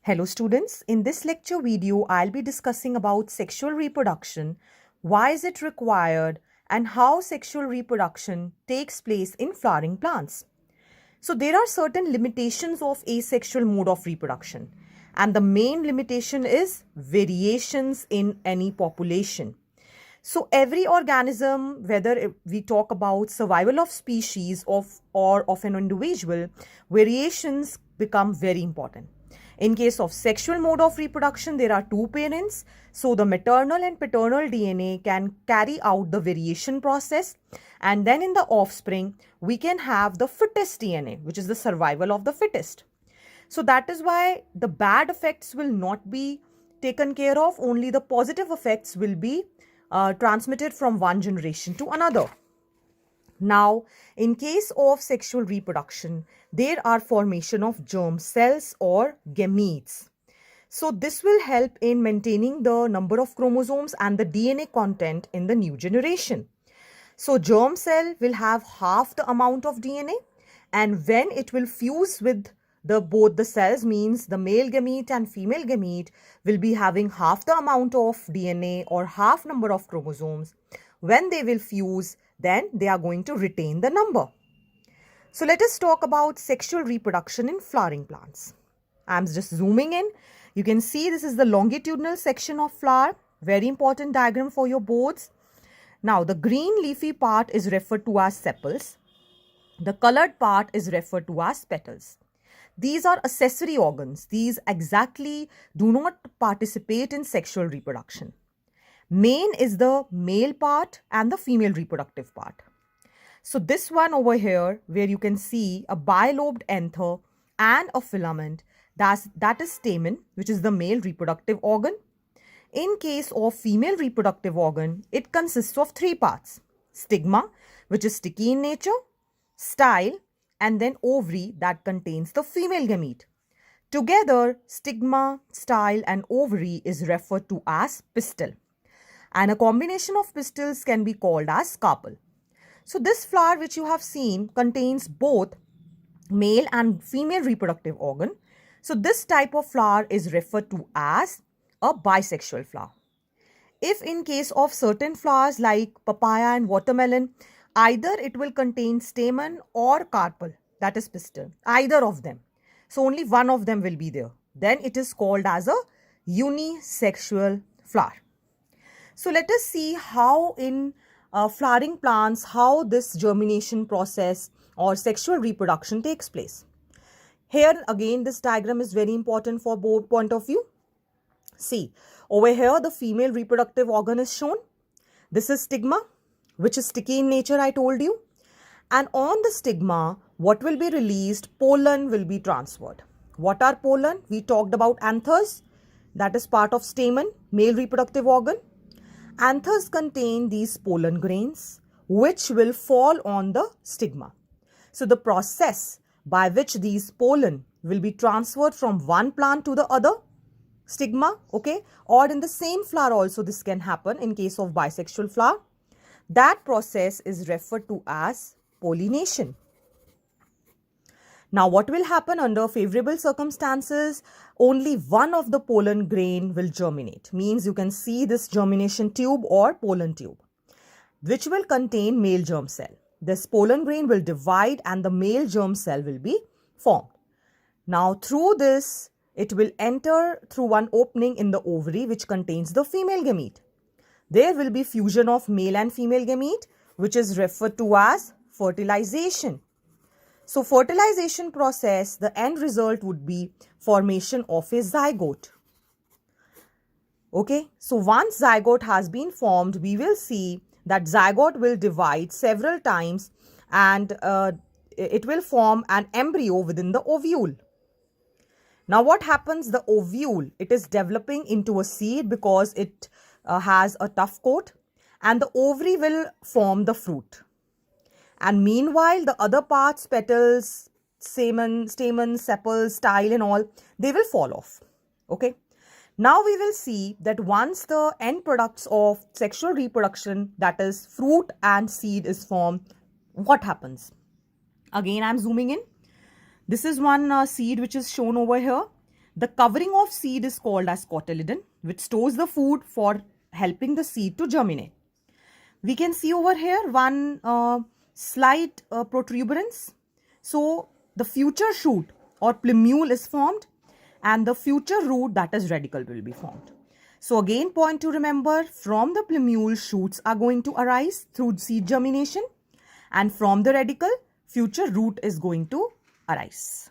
Hello students, in this lecture video, I'll be discussing about sexual reproduction, why is it required, and how sexual reproduction takes place in flowering plants. So there are certain limitations of asexual mode of reproduction, and the main limitation is variations in any population. So every organism, whether we talk about survival of species or of an individual, variations become very important. In case of sexual mode of reproduction, there are two parents. So the maternal and paternal DNA can carry out the variation process. And then in the offspring, we can have the fittest DNA, which is the survival of the fittest. So that is why the bad effects will not be taken care of. Only the positive effects will be transmitted from one generation to another. Now, in case of sexual reproduction, there are formation of germ cells or gametes. So this will help in maintaining the number of chromosomes and the DNA content in the new generation. So germ cell will have half the amount of DNA, and when it will fuse with both the cells, means the male gamete and female gamete will be having half the amount of DNA or half number of chromosomes. When they will fuse, then they are going to retain the number. So let us talk about sexual reproduction in flowering plants. I'm just zooming in. You can see this is the longitudinal section of flower. Very important diagram for your boards. Now the green leafy part is referred to as sepals. The colored part is referred to as petals. These are accessory organs. These exactly do not participate in sexual reproduction. Main is the male part and the female reproductive part. So this one over here, where you can see a bilobed anther and a filament, that is stamen, which is the male reproductive organ. In case of female reproductive organ, it consists of three parts: stigma, which is sticky in nature, style, and then ovary that contains the female gamete. Together, stigma, style, and ovary is referred to as pistil. And a combination of pistils can be called as carpel. So this flower which you have seen contains both male and female reproductive organ. So this type of flower is referred to as a bisexual flower. If in case of certain flowers like papaya and watermelon, either it will contain stamen or carpel, that is pistil, either of them. So only one of them will be there. Then it is called as a unisexual flower. So let us see how in flowering plants, how this germination process or sexual reproduction takes place. Here again, this diagram is very important for both point of view. See, over here the female reproductive organ is shown. This is stigma, which is sticky in nature, I told you. And on the stigma, what will be released? Pollen will be transferred. What are pollen? We talked about anthers. That is part of stamen, male reproductive organ. Anthers contain these pollen grains which will fall on the stigma. So the process by which these pollen will be transferred from one plant to the other stigma, okay, or in the same flower also this can happen in case of bisexual flower. That process is referred to as pollination. Now what will happen under favorable circumstances? Only one of the pollen grain will germinate. Means you can see this germination tube or pollen tube, which will contain male germ cell. This pollen grain will divide and the male germ cell will be formed. Now through this, it will enter through one opening in the ovary which contains the female gamete. There will be fusion of male and female gamete, which is referred to as fertilization. So fertilization process, the end result would be formation of a zygote. Okay, so once zygote has been formed, we will see that zygote will divide several times and it will form an embryo within the ovule. Now what happens? The ovule, it is developing into a seed because it has a tough coat, and the ovary will form the fruit. And meanwhile, the other parts, petals, stamen, sepals, style and all, they will fall off. Okay. Now we will see that once the end products of sexual reproduction, that is fruit and seed, is formed, what happens? Again, I'm zooming in. This is one seed which is shown over here. The covering of seed is called as cotyledon, which stores the food for helping the seed to germinate. We can see over here one slight protuberance. So the future shoot or plumule is formed, and the future root, that is radicle, will be formed. So again, point to remember, from the plumule, shoots are going to arise through seed germination, and from the radicle, future root is going to arise.